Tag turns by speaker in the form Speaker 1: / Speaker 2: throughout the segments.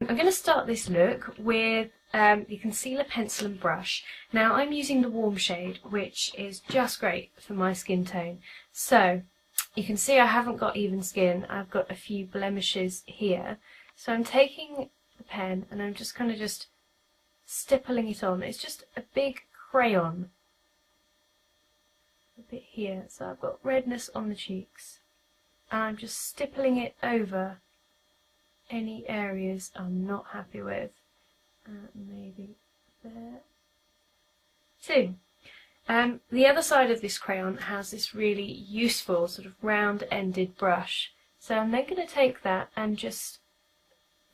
Speaker 1: I'm going to start this look with the concealer pencil and brush. Now I'm using the warm shade, which is just great for my skin tone. So you can see I haven't got even skin, I've got a few blemishes here. So I'm taking the pen and I'm just kind of just stippling it on. It's just a big crayon. A bit here, so I've got redness on the cheeks. And I'm just stippling it over any areas I'm not happy with. Maybe there. Two. The other side of this crayon has this really useful sort of round-ended brush. So I'm then going to take that and just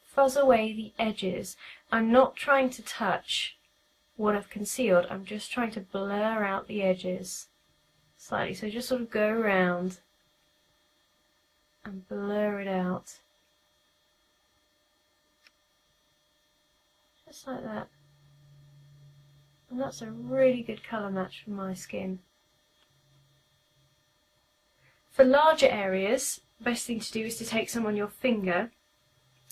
Speaker 1: fuzz away the edges. I'm not trying to touch what I've concealed, I'm just trying to blur out the edges slightly. So just sort of go around and blur it out. Just like that. And that's a really good colour match for my skin. For larger areas, the best thing to do is to take some on your finger.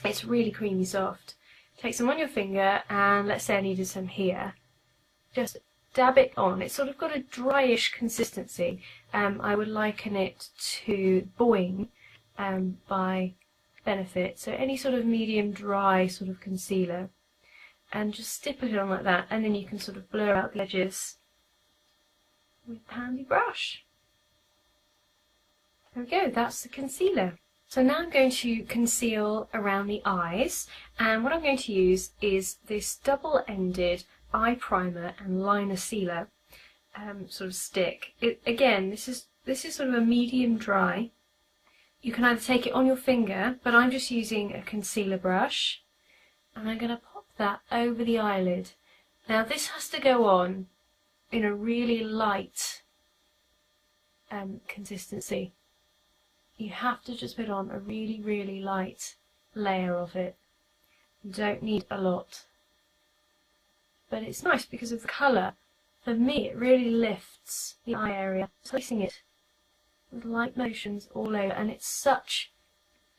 Speaker 1: It's really creamy soft. Take some on your finger, and let's say I needed some here. Just dab it on. It's sort of got a dryish consistency. I would liken it to Boing by Benefit. So any sort of medium dry sort of concealer. And just stipple it on like that, and then you can sort of blur out the edges with a handy brush. There we go, that's the concealer. So now I'm going to conceal around the eyes, and what I'm going to use is this double-ended eye primer and liner sealer sort of stick. Again, this is sort of a medium dry. You can either take it on your finger, but I'm just using a concealer brush, and I'm going to pop that over the eyelid. Now this has to go on in a really light consistency. You have to just put on a really, really light layer of it. You don't need a lot. But it's nice because of the colour. For me, it really lifts the eye area. Placing it with light motions all over, and it's such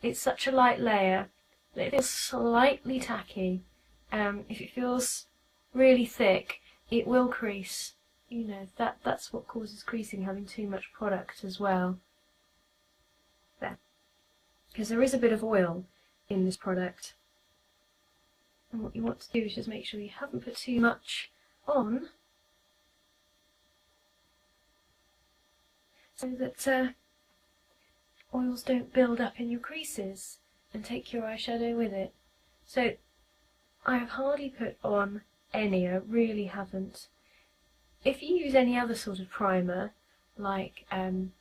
Speaker 1: a light layer that it feels slightly tacky. If it feels really thick, it will crease. You know, that's what causes creasing, having too much product as well. There. Because there is a bit of oil in this product. And what you want to do is just make sure you haven't put too much on, so that oils don't build up in your creases and take your eyeshadow with it. So I have hardly put on any, I really haven't. If you use any other sort of primer, like Urban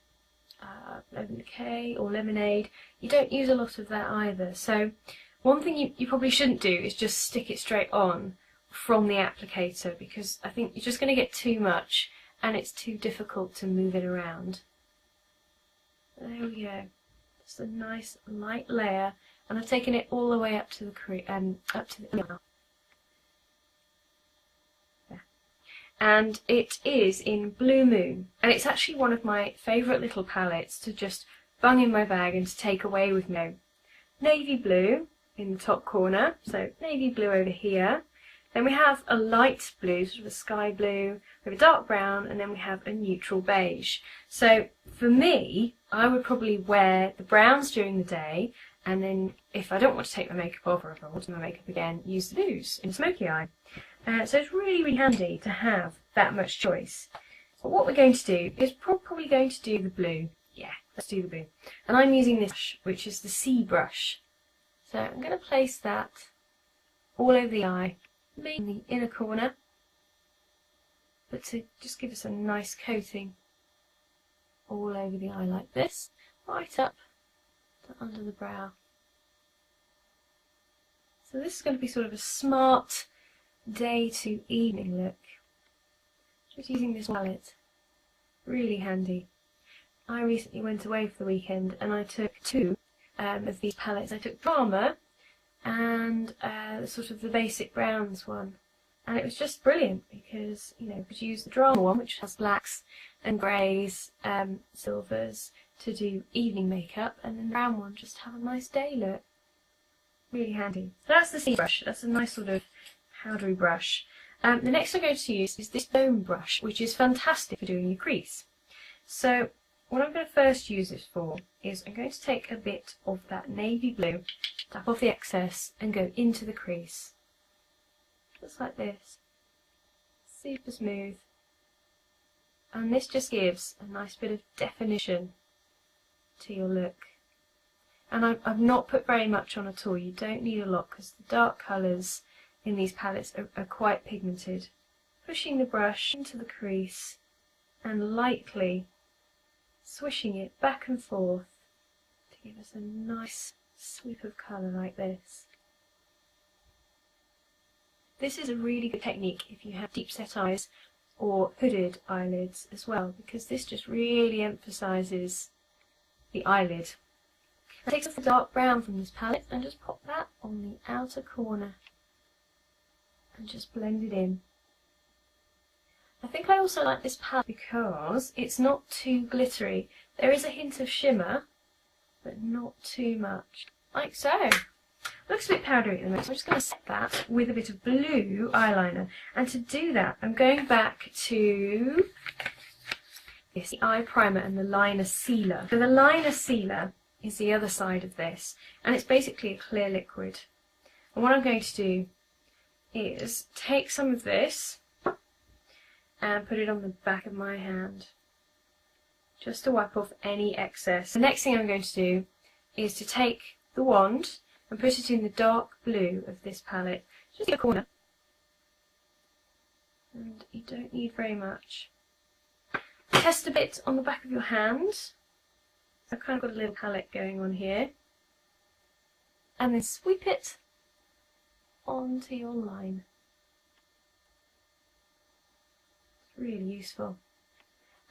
Speaker 1: Decay or Lemonade, you don't use a lot of that either. So one thing you probably shouldn't do is just stick it straight on from the applicator, because I think you're just going to get too much and it's too difficult to move it around. There we go. Just a nice light layer. And I've taken it all the way up to the there. And it is in Blue Moon, and it's actually one of my favourite little palettes to just bung in my bag and to take away with me. Navy blue in the top corner, so navy blue over here. Then we have a light blue, sort of a sky blue, we have a dark brown, and then we have a neutral beige. So for me, I would probably wear the browns during the day, and then if I don't want to take my makeup off, or if I want to do my makeup again, use the blues in a smoky eye. So it's really, really handy to have that much choice. But what we're going to do is probably going to do the blue. Yeah, let's do the blue. And I'm using this brush, which is the C brush. So I'm going to place that all over the eye, maybe in the inner corner, but to just give us a nice coating all over the eye like this, right up to under the brow. So this is going to be sort of a smart day to evening look. Just using this palette, really handy. I recently went away for the weekend and I took two of these palettes. I took Drama and sort of the basic browns one, and it was just brilliant because, you know, you could use the Drama one, which has blacks and greys, silvers, to do evening makeup, and then the brown one just have a nice day look. Really handy. So that's the C brush. That's a nice sort of powdery brush. The next I'm going to use is this foam brush, which is fantastic for doing your crease. So what I'm going to first use this for is I'm going to take a bit of that navy blue, tap off the excess and go into the crease. Just like this. Super smooth. And this just gives a nice bit of definition to your look. And I've not put very much on at all. You don't need a lot because the dark colours in these palettes are quite pigmented. Pushing the brush into the crease and lightly swishing it back and forth to give us a nice sweep of colour like this. This is a really good technique if you have deep set eyes or hooded eyelids as well, because this just really emphasises the eyelid. Now take some dark brown from this palette and just pop that on the outer corner and just blend it in. I think I also like this palette because it's not too glittery. There is a hint of shimmer, but not too much. Like so. Looks a bit powdery at the moment, so I'm just going to set that with a bit of blue eyeliner. And to do that, I'm going back to the eye primer and the liner sealer. So the liner sealer is the other side of this, and it's basically a clear liquid. And what I'm going to do is take some of this and put it on the back of my hand, just to wipe off any excess. The next thing I'm going to do is to take the wand and put it in the dark blue of this palette, just in the corner. And you don't need very much. Test a bit on the back of your hand. I've kind of got a little palette going on here. And then sweep it onto your line. It's really useful.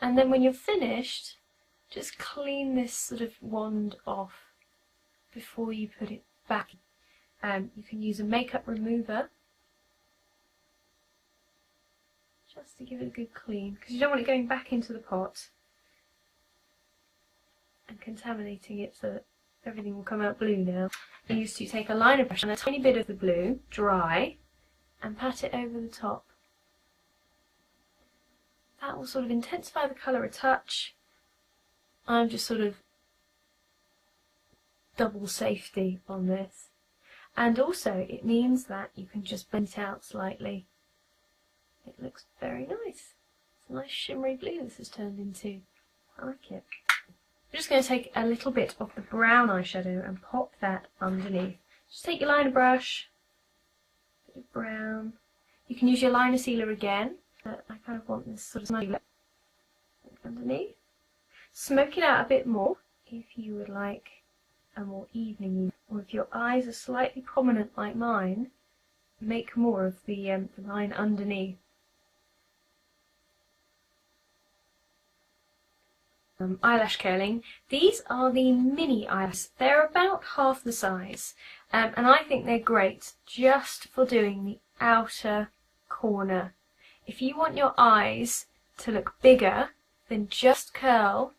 Speaker 1: And then when you're finished, just clean this sort of wand off before you put it back. You can use a makeup remover just to give it a good clean, because you don't want it going back into the pot and contaminating it so that everything will come out blue now. I used to take a liner brush and a tiny bit of the blue, dry, and pat it over the top. That will sort of intensify the colour a touch. I'm just sort of double safety on this. And also it means that you can just blend it out slightly. It looks very nice. It's a nice shimmery blue this has turned into. I like it. I'm just going to take a little bit of the brown eyeshadow and pop that underneath. Just take your liner brush, bit of brown. You can use your liner sealer again, but I kind of want this sort of smudgy look underneath. Smoke it out a bit more if you would like a more evening, or if your eyes are slightly prominent like mine, make more of the line underneath. Eyelash curling. These are the mini eyelashes. They're about half the size, and I think they're great just for doing the outer corner. If you want your eyes to look bigger, then just curl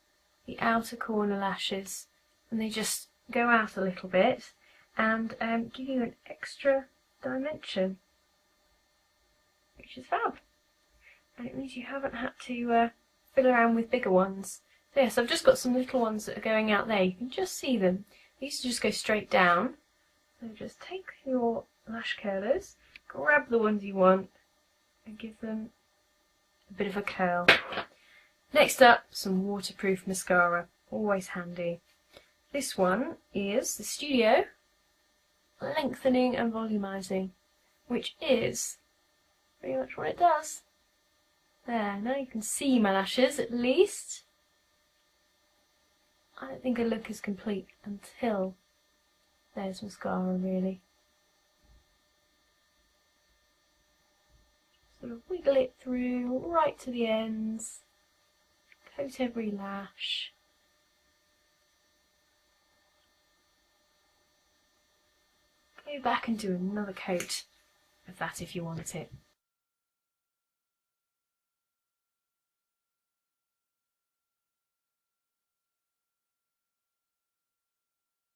Speaker 1: the outer corner lashes, and they just go out a little bit and give you an extra dimension, which is fab. And it means you haven't had to fiddle around with bigger ones. So yes, I've just got some little ones that are going out there. You can just see them. They used to just go straight down. So just take your lash curlers, grab the ones you want, and give them a bit of a curl. Next up, some waterproof mascara. Always handy. This one is the Studio Lengthening and Volumizing, which is pretty much what it does. There, now you can see my lashes at least. I don't think a look is complete until there's mascara, really. Sort of wiggle it through right to the ends, coat every lash. Go back and do another coat of that if you want it.